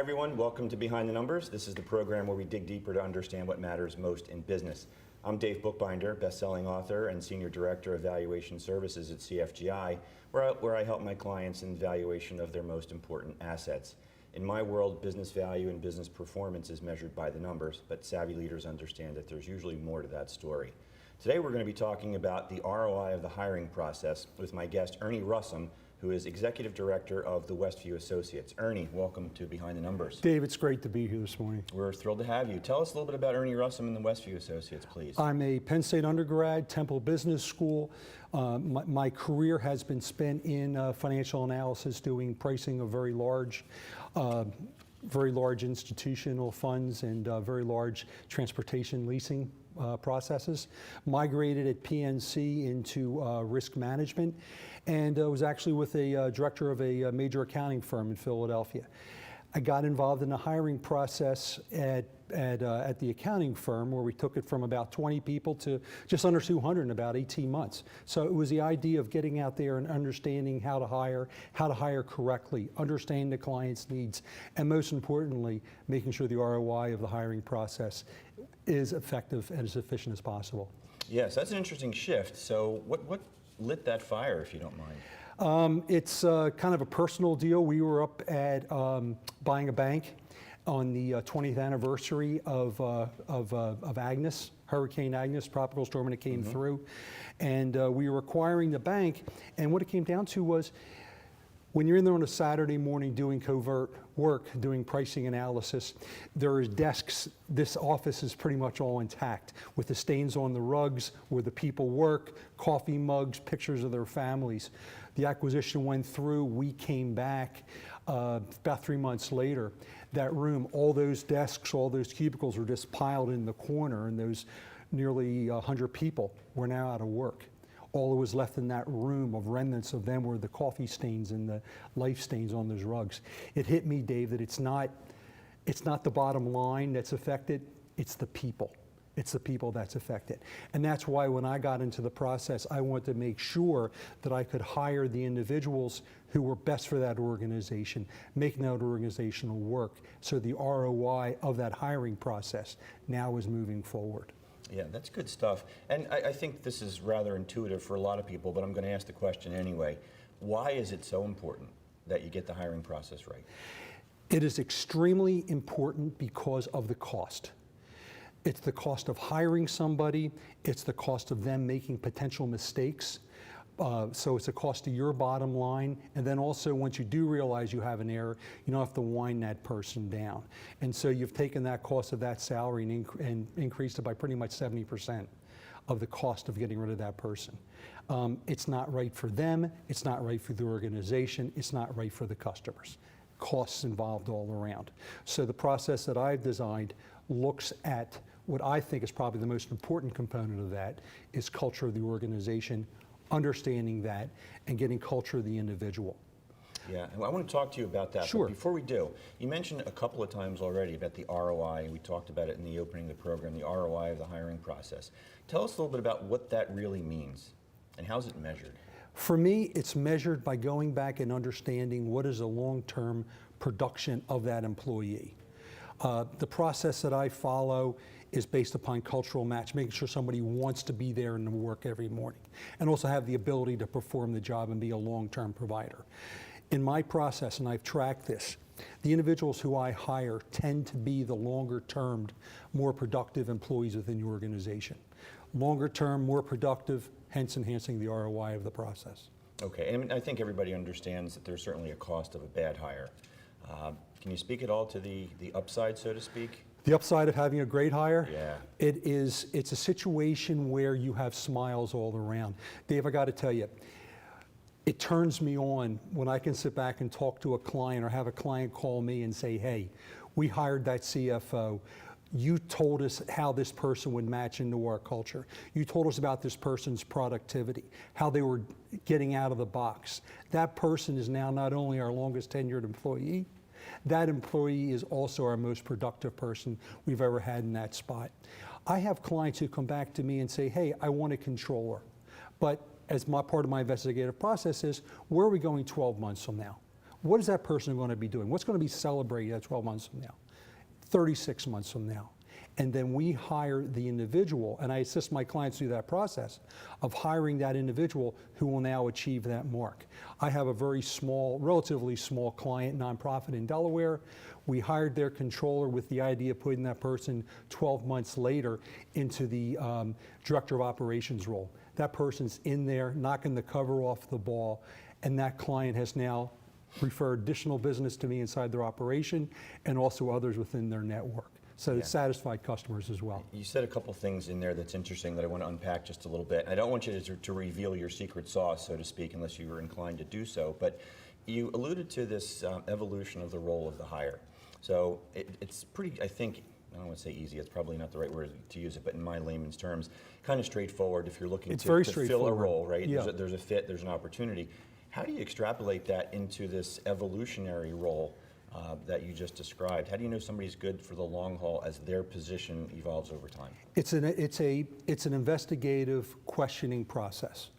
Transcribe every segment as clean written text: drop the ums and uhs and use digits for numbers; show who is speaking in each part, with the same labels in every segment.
Speaker 1: everyone, welcome to Behind the Numbers. This is the program where we dig deeper to understand what matters most in business. I'm Dave Bookbinder, best-selling author and Senior Director of Valuation Services at CFGI, where I help my clients in valuation of their most important assets. In my world, business value and business performance is measured by the numbers, but savvy leaders understand that there's usually more to that story. Today we're going to be talking about the ROI of the hiring process with my guest, Ernie Russom, who is Executive Director of the Westview Associates. Ernie, welcome to Behind the Numbers.
Speaker 2: Dave, it's great to be here this morning.
Speaker 1: We're thrilled to have you. Tell us a little bit about Ernie Russom and the Westview Associates, please.
Speaker 2: I'm a Penn State undergrad, Temple Business School. My career has been spent in financial analysis, doing pricing of very large institutional funds and very large transportation leasing processes. Migrated at PNC into risk management, and was actually with a director of a major accounting firm in Philadelphia. I got involved in the hiring process at the accounting firm, where we took it from about 20 people to just under 200 in about 18 months. So it was the idea of getting out there and understanding how to hire correctly, understanding the client's needs, and most importantly, making sure the ROI of the hiring process is effective and as efficient as possible.
Speaker 1: Yes, that's an interesting shift. So what lit that fire, if you don't mind?
Speaker 2: It's kind of a personal deal. We were up at buying a bank on the 20th anniversary of Agnes, Hurricane Agnes, tropical storm, and it came through. And we were acquiring the bank, and what it came down to was, when you're in there on a Saturday morning doing covert work, doing pricing analysis, there is desks. This office is pretty much all intact, with the stains on the rugs where the people work, coffee mugs, pictures of their families. The acquisition went through. We came back about 3 months later. That room, all those desks, all those cubicles were just piled in the corner, and those nearly 100 people were now out of work. All that was left in that room of remnants of them were the coffee stains and the life stains on those rugs. It hit me, Dave, that it's not the bottom line that's affected, it's the people. It's the people that's affected. And that's why when I got into the process, I wanted to make sure that I could hire the individuals who were best for that organization, making that organizational work, so the ROI of that hiring process now is moving forward.
Speaker 1: Yeah, that's good stuff. And I think this is rather intuitive for a lot of people, but I'm going to ask the question anyway. Why is it so important that you get the hiring process right?
Speaker 2: It is extremely important because of the cost. It's the cost of hiring somebody. It's the cost of them making potential mistakes. So it's a cost to your bottom line. And then also, once you do realize you have an error, you don't have to wind that person down. And so you've taken that cost of that salary and increased it by pretty much 70% of the cost of getting rid of that person. It's not right for them. It's not right for the organization. It's not right for the customers. Costs involved all around. So the process that I've designed looks at what I think is probably the most important component of that is culture of the organization, understanding that, and getting culture of the individual.
Speaker 1: Yeah, and I want to talk to you about that.
Speaker 2: Sure.
Speaker 1: But before we do, you mentioned a couple of times already about the ROI. We talked about it in the opening of the program, the ROI of the hiring process. Tell us a little bit about what that really means and how's it measured?
Speaker 2: For me, it's measured by going back and understanding what is the long-term production of that employee. The process that I follow is based upon cultural match, making sure somebody wants to be there and work every morning, and also have the ability to perform the job and be a long-term provider. In my process, and I've tracked this, the individuals who I hire tend to be the longer-term, more productive employees within the organization. Longer-term, more productive, hence enhancing the ROI of the process.
Speaker 1: Okay, and I think everybody understands that there's certainly a cost of a bad hire. Can you speak at all to the upside, so to speak?
Speaker 2: The upside of having a great hire?
Speaker 1: Yeah.
Speaker 2: It's a situation where you have smiles all around. Dave, I got to tell you, it turns me on when I can sit back and talk to a client or have a client call me and say, hey, we hired that CFO. You told us how this person would match into our culture. You told us about this person's productivity, how they were getting out of the box. That person is now not only our longest tenured employee, that employee is also our most productive person we've ever had in that spot. I have clients who come back to me and say, hey, I want a controller. But as part of my investigative process is, where are we going 12 months from now? What is that person going to be doing? What's going to be celebrated at 12 months from now, 36 months from now? And then we hire the individual, and I assist my clients through that process of hiring that individual who will now achieve that mark. I have a very small, relatively small client nonprofit in Delaware. We hired their controller with the idea of putting that person 12 months later into the director of operations role. That person's in there knocking the cover off the ball, and that client has now referred additional business to me inside their operation and also others within their network. So it's satisfied customers as well.
Speaker 1: You said a couple things in there that's interesting that I want to unpack just a little bit. I don't want you to reveal your secret sauce, so to speak, unless you were inclined to do so. But you alluded to this evolution of the role of the hire. So it's pretty, I think, I don't want to say easy, it's probably not the right word to use it, but in my layman's terms, kind of straightforward if you're looking to fill a role, right?
Speaker 2: Yeah.
Speaker 1: There's a fit, there's an opportunity. How do you extrapolate that into this evolutionary role that you just described? How do you know somebody's good for the long haul as their position evolves over time?
Speaker 2: It's an investigative questioning process,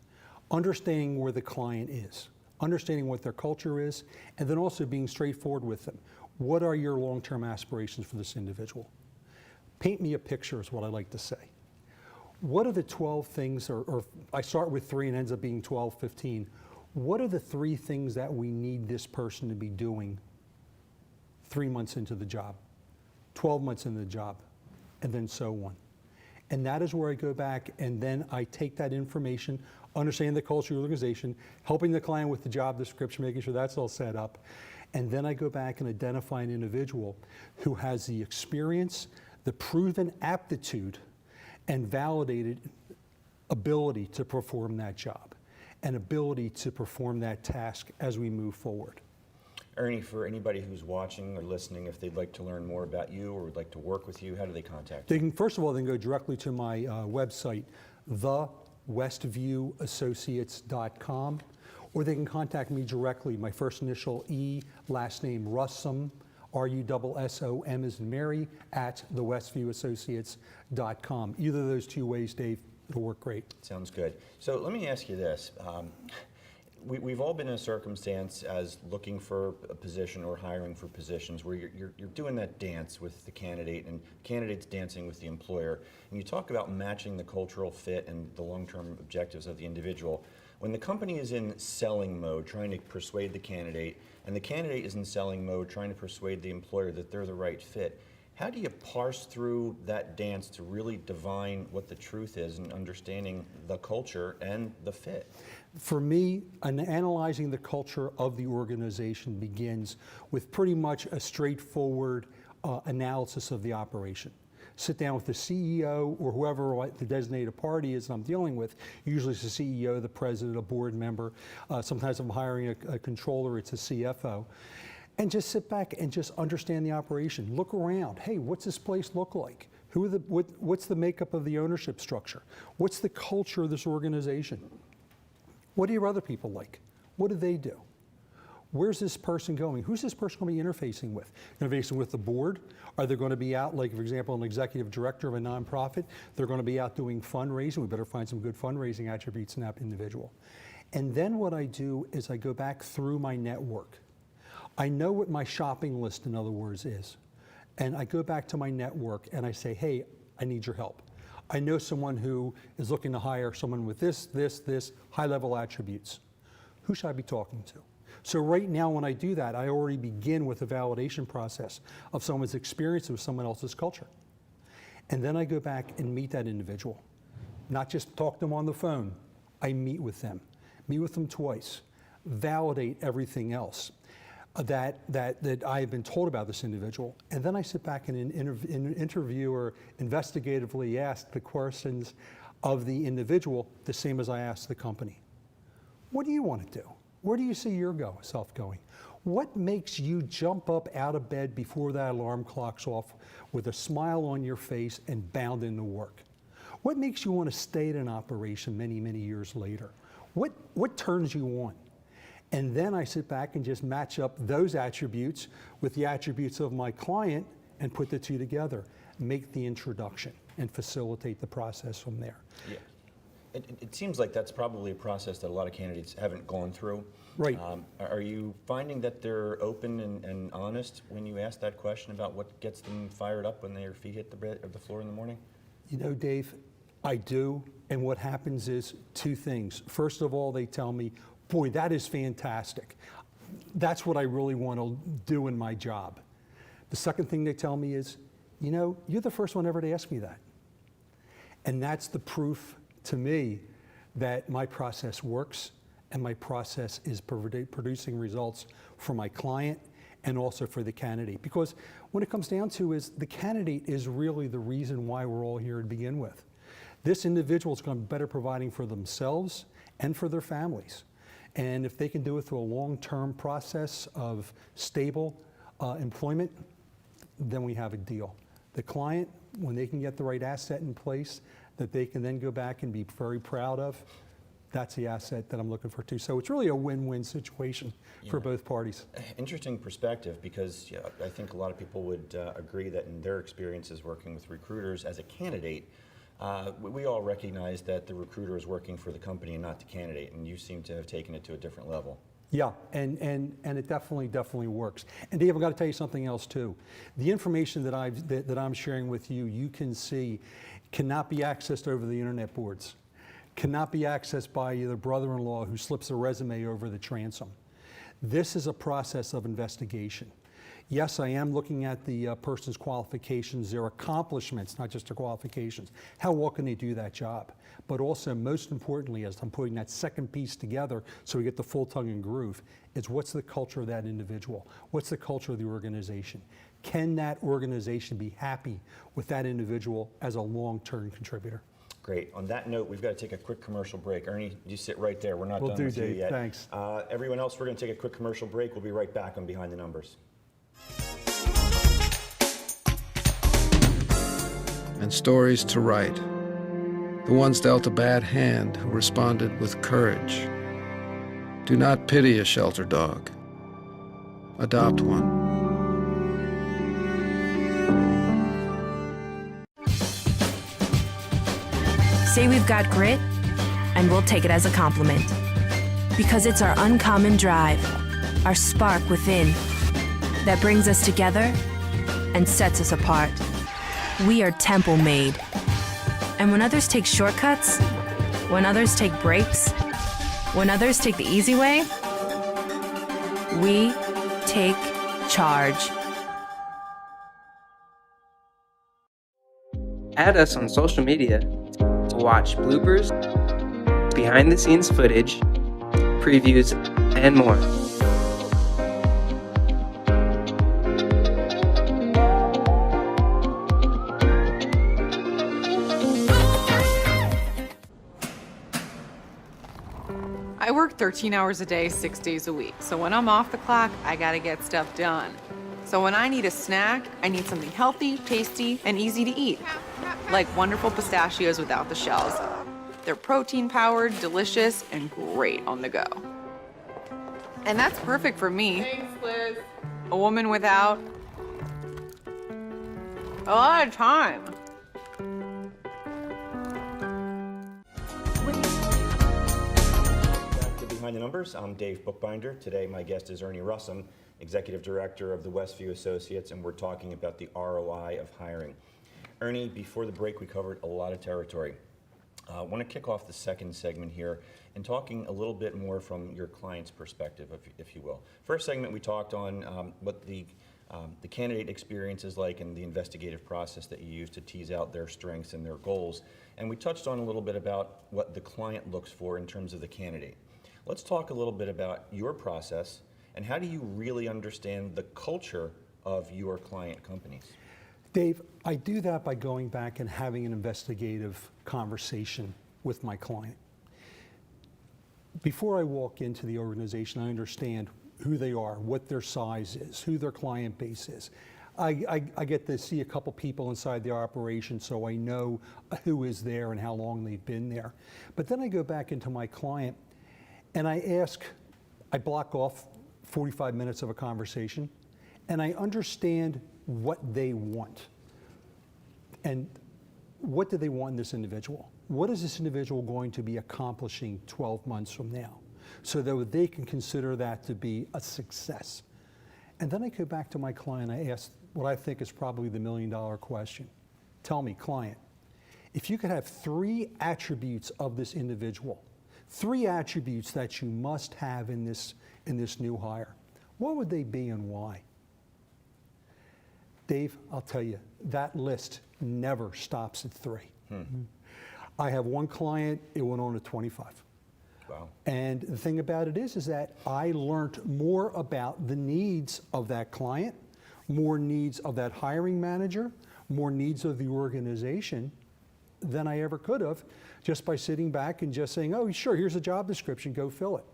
Speaker 2: understanding where the client is, understanding what their culture is, and then also being straightforward with them. What are your long-term aspirations for this individual? Paint me a picture is what I like to say. What are the 12 things, or I start with 3 and ends up being 12, 15. What are the 3 things that we need this person to be doing 3 months into the job, 12 months into the job, and then so on? And that is where I go back and then I take that information, understand the culture of the organization, helping the client with the job description, making sure that's all set up. And then I go back and identify an individual who has the experience, the proven aptitude, and validated ability to perform that job and ability to perform that task as we move forward.
Speaker 1: Ernie, for anybody who's watching or listening, if they'd like to learn more about you or would like to work with you, how do they contact you?
Speaker 2: They can, first of all, they can go directly to my website, thewestviewAssociates.com, or they can contact me directly. My first initial E, last name Russom, R-U-S-S-O-M as in Mary, at thewestviewAssociates.com. Either of those 2 ways, Dave, it'll work great.
Speaker 1: Sounds good. So let me ask you this. We've all been in a circumstance as looking for a position or hiring for positions where you're doing that dance with the candidate and candidate's dancing with the employer. And you talk about matching the cultural fit and the long-term objectives of the individual. When the company is in selling mode, trying to persuade the candidate, and the candidate is in selling mode, trying to persuade the employer that they're the right fit, how do you parse through that dance to really divine what the truth is and understanding the culture and the fit?
Speaker 2: For me, analyzing the culture of the organization begins with pretty much a straightforward analysis of the operation. Sit down with the CEO or whoever the designated party is that I'm dealing with. Usually it's the CEO, the president, a board member. Sometimes I'm hiring a controller, it's a CFO. And just sit back and just understand the operation. Look around. Hey, what's this place look like? What's the makeup of the ownership structure? What's the culture of this organization? What do your other people like? What do they do? Where's this person going? Who's this person going to be interfacing with? Interfacing with the board? Are they going to be out, like, for example, an executive director of a nonprofit? They're going to be out doing fundraising. We better find some good fundraising attributes in that individual. And then what I do is I go back through my network. I know what my shopping list, in other words, is. And I go back to my network and I say, hey, I need your help. I know someone who is looking to hire someone with this high-level attributes. Who should I be talking to? So right now when I do that, I already begin with a validation process of someone's experience with someone else's culture. And then I go back and meet that individual. Not just talk to them on the phone. I meet with them twice, validate everything else that I've been told about this individual. And then I sit back and interview or investigatively ask the questions of the individual, the same as I ask the company. What do you want to do? Where do you see yourself going? What makes you jump up out of bed before that alarm clock's off with a smile on your face and bound into work? What makes you want to stay at an operation many, many years later? What turns you on? And then I sit back and just match up those attributes with the attributes of my client and put the 2 together, make the introduction and facilitate the process from there.
Speaker 1: Yeah. It seems like that's probably a process that a lot of candidates haven't gone through.
Speaker 2: Right.
Speaker 1: Are you finding that they're open and honest when you ask that question about what gets them fired up when their feet hit the floor in the morning?
Speaker 2: You know, Dave, I do, and what happens is two things. First of all, they tell me, boy, that is fantastic. That's what I really want to do in my job. The second thing they tell me is, you know, you're the first one ever to ask me that. And that's the proof to me that my process works and my process is producing results for my client and also for the candidate. Because when it comes down to is the candidate is really the reason why we're all here to begin with. This individual is going to be better providing for themselves and for their families. And if they can do it through a long-term process of stable employment, then we have a deal. The client, when they can get the right asset in place that they can then go back and be very proud of, that's the asset that I'm looking for too. So it's really a win-win situation for both parties.
Speaker 1: Interesting perspective, because I think a lot of people would agree that in their experiences working with recruiters as a candidate, we all recognize that the recruiter is working for the company and not the candidate, and you seem to have taken it to a different level.
Speaker 2: Yeah, and it definitely works. And Dave, I've got to tell you something else too. The information that I'm sharing with you, you can see, cannot be accessed over the internet boards, cannot be accessed by your brother-in-law who slips a resume over the transom. This is a process of investigation. Yes, I am looking at the person's qualifications, their accomplishments, not just their qualifications. How well can they do that job? But also, most importantly, as I'm putting that second piece together so we get the full tongue and groove, is what's the culture of that individual? What's the culture of the organization? Can that organization be happy with that individual as a long-term contributor?
Speaker 1: Great. On that note, we've got to take a quick commercial break. Ernie, you sit right there. We're not
Speaker 2: Will
Speaker 1: done
Speaker 2: do,
Speaker 1: with you
Speaker 2: Dave.
Speaker 1: yet.
Speaker 2: Thanks.
Speaker 1: Everyone else, we're going to take a quick commercial break. We'll be right back on Behind the Numbers.
Speaker 3: And stories to write. The ones dealt a bad hand who responded with courage. Do not pity a shelter dog. Adopt one.
Speaker 4: Say we've got grit, and we'll take it as a compliment. Because it's our uncommon drive, our spark within, that brings us together and sets us apart. We are temple made. And when others take shortcuts, when others take breaks, when others take the easy way, we take charge.
Speaker 5: Add us on social media to watch bloopers, behind-the-scenes footage, previews, and more.
Speaker 6: I work 13 hours a day, 6 days a week. So when I'm off the clock, I gotta get stuff done. So when I need a snack, I need something healthy, tasty, and easy to eat. Like wonderful pistachios without the shells. They're protein-powered, delicious, and great on the go. And that's perfect for me. Thanks, Liz. A woman without a lot of time.
Speaker 1: Back to Behind the Numbers. I'm Dave Bookbinder. Today my guest is Ernie Russom, Executive Director of the Westview Associates, and we're talking about the ROI of hiring. Ernie, before the break we covered a lot of territory. I want to kick off the second segment here and talking a little bit more from your client's perspective, if you will. First segment we talked on what the candidate experience is like and the investigative process that you use to tease out their strengths and their goals. And we touched on a little bit about what the client looks for in terms of the candidate. Let's talk a little bit about your process and how do you really understand the culture of your client companies?
Speaker 2: Dave, I do that by going back and having an investigative conversation with my client. Before I walk into the organization, I understand who they are, what their size is, who their client base is. I get to see a couple people inside the operation, so I know who is there and how long they've been there. But then I go back into my client and I block off 45 minutes of a conversation, and I understand what they want. And what do they want in this individual? What is this individual going to be accomplishing 12 months from now? So that they can consider that to be a success. And then I go back to my client, I ask what I think is probably the $1 million question. Tell me, client, if you could have 3 attributes of this individual, 3 attributes that you must have in this new hire, what would they be and why? Dave, I'll tell you, that list never stops at 3. I have one client, it went on to 25.
Speaker 1: Wow.
Speaker 2: And the thing about it is that I learned more about the needs of that client, more needs of that hiring manager, more needs of the organization than I ever could have, just by sitting back and just saying, oh, sure, here's a job description, go fill it.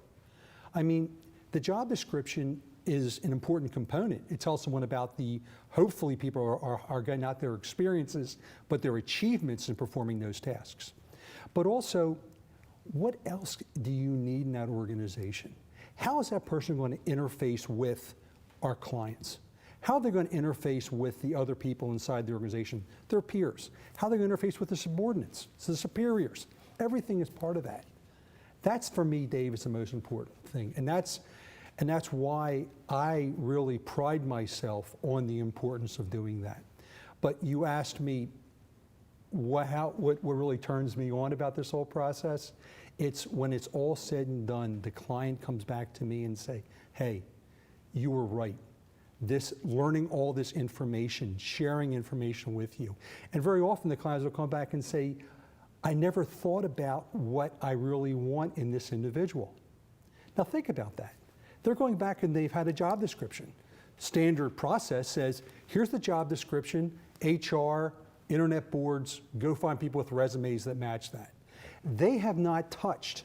Speaker 2: I mean, the job description is an important component. It tells someone about hopefully people are getting out their experiences, but their achievements in performing those tasks. But also, what else do you need in that organization? How is that person going to interface with our clients? How are they going to interface with the other people inside the organization, their peers? How are they going to interface with the subordinates, the superiors? Everything is part of that. That's, for me, Dave, is the most important thing. And that's why I really pride myself on the importance of doing that. But you asked me what really turns me on about this whole process. It's when it's all said and done, the client comes back to me and say, hey, you were right. Learning all this information, sharing information with you. And very often the clients will come back and say, I never thought about what I really want in this individual. Now think about that. They're going back and they've had a job description. Standard process says, here's the job description, HR, internet boards, go find people with resumes that match that. They have not touched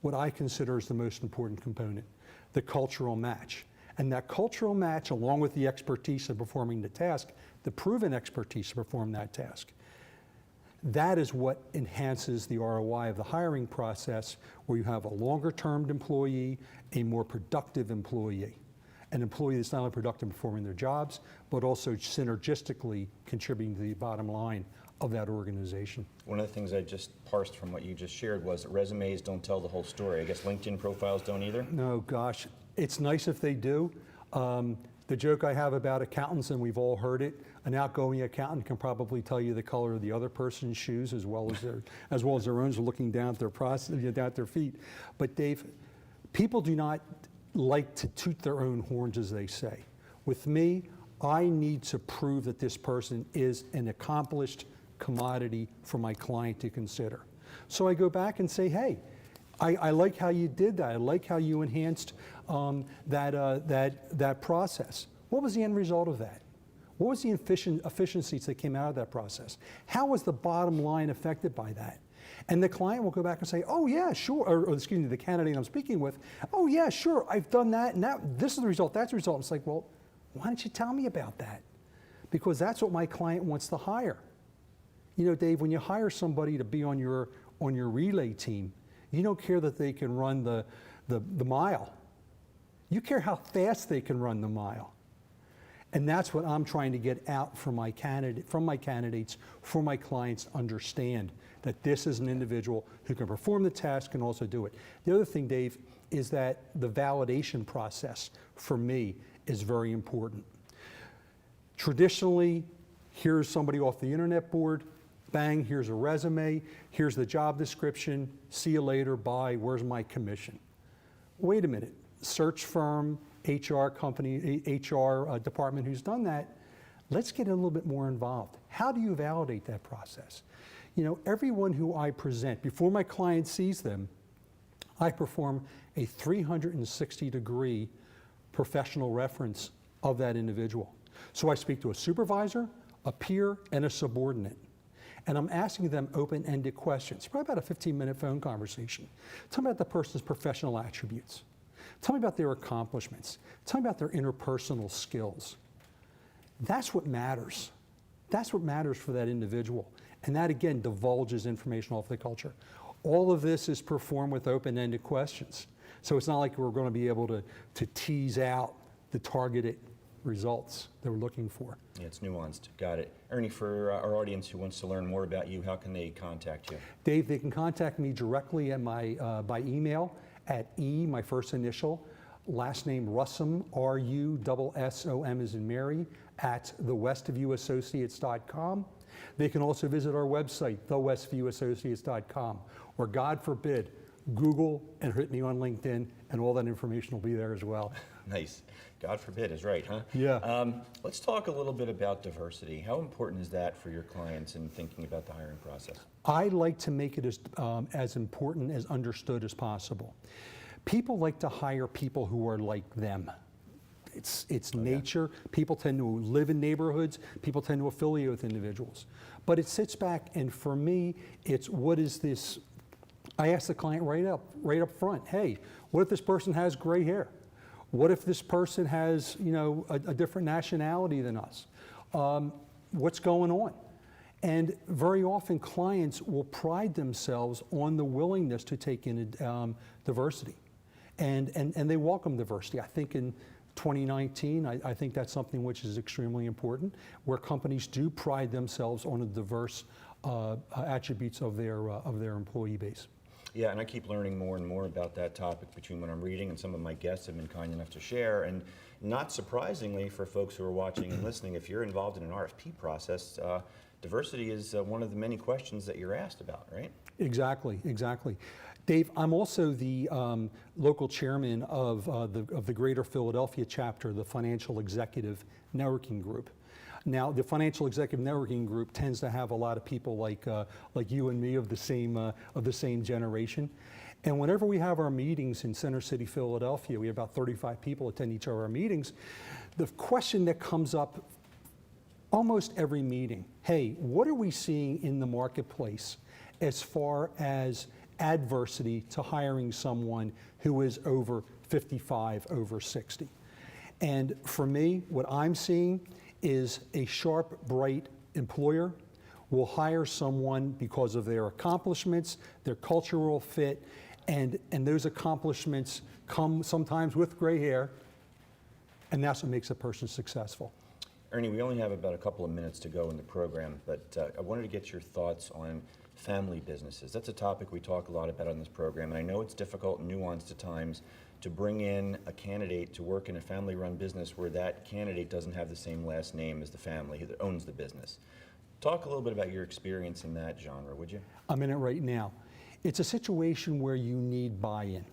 Speaker 2: what I consider is the most important component, the cultural match. And that cultural match, along with the expertise of performing the task, the proven expertise to perform that task, that is what enhances the ROI of the hiring process, where you have a longer-term employee, a more productive employee, an employee that's not only productive in performing their jobs, but also synergistically contributing to the bottom line of that organization.
Speaker 1: One of the things I just parsed from what you just shared was that resumes don't tell the whole story. I guess LinkedIn profiles don't either?
Speaker 2: No, gosh, it's nice if they do. The joke I have about accountants, and we've all heard it, an outgoing accountant can probably tell you the color of the other person's shoes as well as their own, looking down at down at their feet. But Dave, people do not like to toot their own horns, as they say. With me, I need to prove that this person is an accomplished commodity for my client to consider. So I go back and say, hey, I like how you did that. I like how you enhanced that process. What was the end result of that? What was the efficiencies that came out of that process? How was the bottom line affected by that? And the client will go back and say, oh yeah, sure, or excuse me, the candidate I'm speaking with, oh yeah, sure, I've done that, and this is the result, that's the result. It's like, well, why don't you tell me about that? Because that's what my client wants to hire. You know, Dave, when you hire somebody to be on your relay team, you don't care that they can run the mile. You care how fast they can run the mile. And that's what I'm trying to get out from my candidates, for my clients to understand, that this is an individual who can perform the task and also do it. The other thing, Dave, is that the validation process for me is very important. Traditionally, here's somebody off the internet board, bang, here's a resume, here's the job description, see you later, bye, where's my commission? Wait a minute, search firm, HR company, HR department who's done that, let's get a little bit more involved. How do you validate that process? You know, everyone who I present, before my client sees them, I perform a 360-degree professional reference of that individual. So I speak to a supervisor, a peer, and a subordinate. And I'm asking them open-ended questions, probably about a 15-minute phone conversation. Tell me about the person's professional attributes. Tell me about their accomplishments. Tell me about their interpersonal skills. That's what matters. That's what matters for that individual. And that, again, divulges information off the culture. All of this is performed with open-ended questions. So it's not like we're going to be able to tease out the targeted results that we're looking for.
Speaker 1: Yeah, it's nuanced. Got it. Ernie, for our audience who wants to learn more about you, how can they contact you?
Speaker 2: Dave, they can contact me directly at by email at my first initial, last name Russom, RUSSOM as in Mary, at thewestviewAssociates.com. They can also visit our website, thewestviewAssociates.com, or God forbid, Google and hit me on LinkedIn, and all that information will be there as well.
Speaker 1: Nice. God forbid is right, huh?
Speaker 2: Yeah.
Speaker 1: Let's talk a little bit about diversity. How important is that for your clients in thinking about the hiring process?
Speaker 2: I like to make it as important, as understood as possible. People like to hire people who are like them. It's nature. People tend to live in neighborhoods. People tend to affiliate with individuals. But it sits back, and for me, it's what is this? I ask the client right up front, hey, what if this person has gray hair? What if this person has, a different nationality than us? What's going on? And very often clients will pride themselves on the willingness to take in diversity. And they welcome diversity. I think in 2019, I think that's something which is extremely important, where companies do pride themselves on the diverse attributes of their employee base.
Speaker 1: Yeah, and I keep learning more and more about that topic between what I'm reading and some of my guests have been kind enough to share. And not surprisingly for folks who are watching and listening, if you're involved in an RFP process, diversity is one of the many questions that you're asked about, right?
Speaker 2: Exactly. Dave, I'm also the local chairman of the Greater Philadelphia chapter, the Financial Executive Networking Group. Now, the Financial Executive Networking Group tends to have a lot of people like you and me of the same generation. And whenever we have our meetings in Center City, Philadelphia, we have about 35 people attend each of our meetings. The question that comes up almost every meeting, hey, what are we seeing in the marketplace as far as adversity to hiring someone who is over 55, over 60? And for me, what I'm seeing is a sharp, bright employer will hire someone because of their accomplishments, their cultural fit, and those accomplishments come sometimes with gray hair, and that's what makes a person successful.
Speaker 1: Ernie, we only have about a couple of minutes to go in the program, but I wanted to get your thoughts on family businesses. That's a topic we talk a lot about on this program, and I know it's difficult and nuanced at times to bring in a candidate to work in a family-run business where that candidate doesn't have the same last name as the family that owns the business. Talk a little bit about your experience in that genre, would you?
Speaker 2: I'm in it right now. It's a situation where you need buy-in.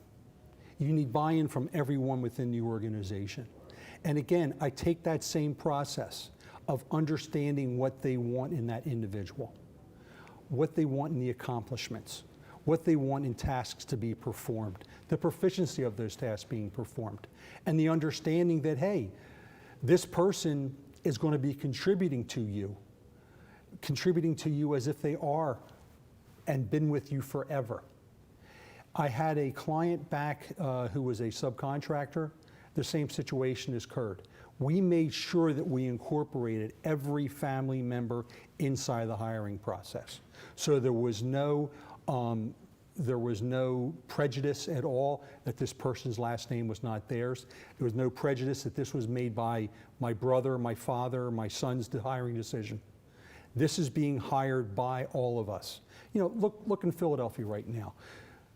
Speaker 2: You need buy-in from everyone within the organization. And again, I take that same process of understanding what they want in that individual, what they want in the accomplishments, what they want in tasks to be performed, the proficiency of those tasks being performed, and the understanding that, hey, this person is going to be contributing to you as if they are and been with you forever. I had a client back who was a subcontractor. The same situation has occurred. We made sure that we incorporated every family member inside the hiring process. So there was no prejudice at all that this person's last name was not theirs. There was no prejudice that this was made by my brother, my father, my son's hiring decision. This is being hired by all of us. Look in Philadelphia right now.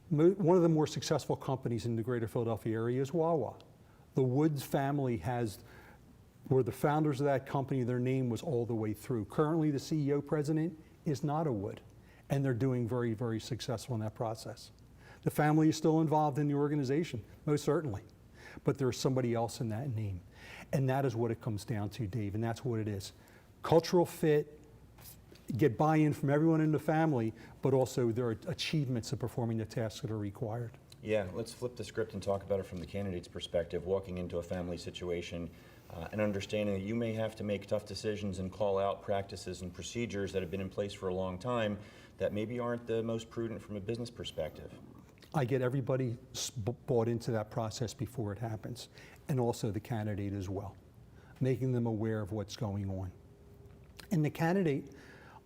Speaker 2: One of the more successful companies in the greater Philadelphia area is Wawa. The Woods family were the founders of that company. Their name was all the way through. Currently, the CEO president is not a Wood, and they're doing very, very successful in that process. The family is still involved in the organization, most certainly, but there's somebody else in that name. And that is what it comes down to, Dave, and that's what it is. Cultural fit, get buy-in from everyone in the family, but also their achievements of performing the tasks that are required.
Speaker 1: Yeah, let's flip the script and talk about it from the candidate's perspective, walking into a family situation and understanding that you may have to make tough decisions and call out practices and procedures that have been in place for a long time that maybe aren't the most prudent from a business perspective.
Speaker 2: I get everybody bought into that process before it happens, and also the candidate as well, making them aware of what's going on. And the candidate,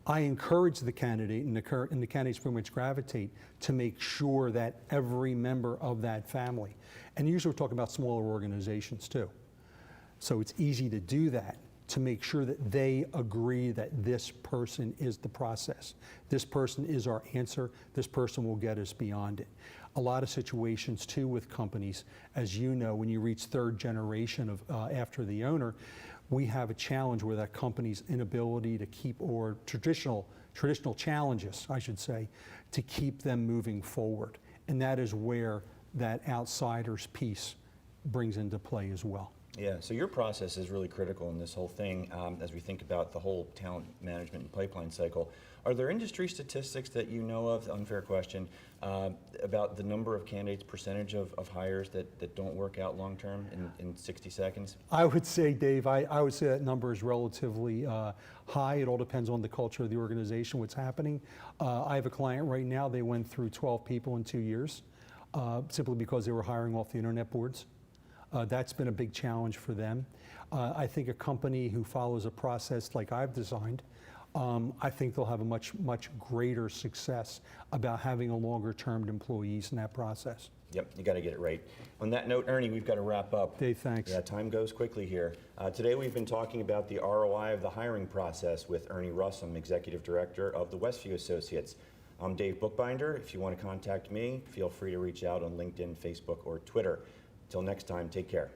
Speaker 2: I encourage the candidate, and the candidates pretty much gravitate to make sure that every member of that family, and usually we're talking about smaller organizations too. So it's easy to do that, to make sure that they agree that this person is the process. This person is our answer. This person will get us beyond it. A lot of situations too with companies, as you know, when you reach third generation of after the owner, we have a challenge where that company's inability to keep, or traditional challenges, I should say, to keep them moving forward. And that is where that outsiders piece brings into play as well.
Speaker 1: Yeah, so your process is really critical in this whole thing as we think about the whole talent management and pipeline cycle. Are there industry statistics that you know of, unfair question, about the number of candidates, percentage of hires that don't work out long term in 60 seconds?
Speaker 2: I would say, Dave, I would say that number is relatively high. It all depends on the culture of the organization, what's happening. I have a client right now, they went through 12 people in 2 years, simply because they were hiring off the internet boards. That's been a big challenge for them. I think a company who follows a process like I've designed, I think they'll have a much greater success about having a longer-term employees in that process.
Speaker 1: Yep, you got to get it right. On that note, Ernie, we've got to wrap up.
Speaker 2: Dave, thanks.
Speaker 1: Yeah, time goes quickly here. Today we've been talking about the ROI of the hiring process with Ernie Russom, Executive Director of the Westview Associates. I'm Dave Bookbinder. If you want to contact me, feel free to reach out on LinkedIn, Facebook, or Twitter. Until next time, take care.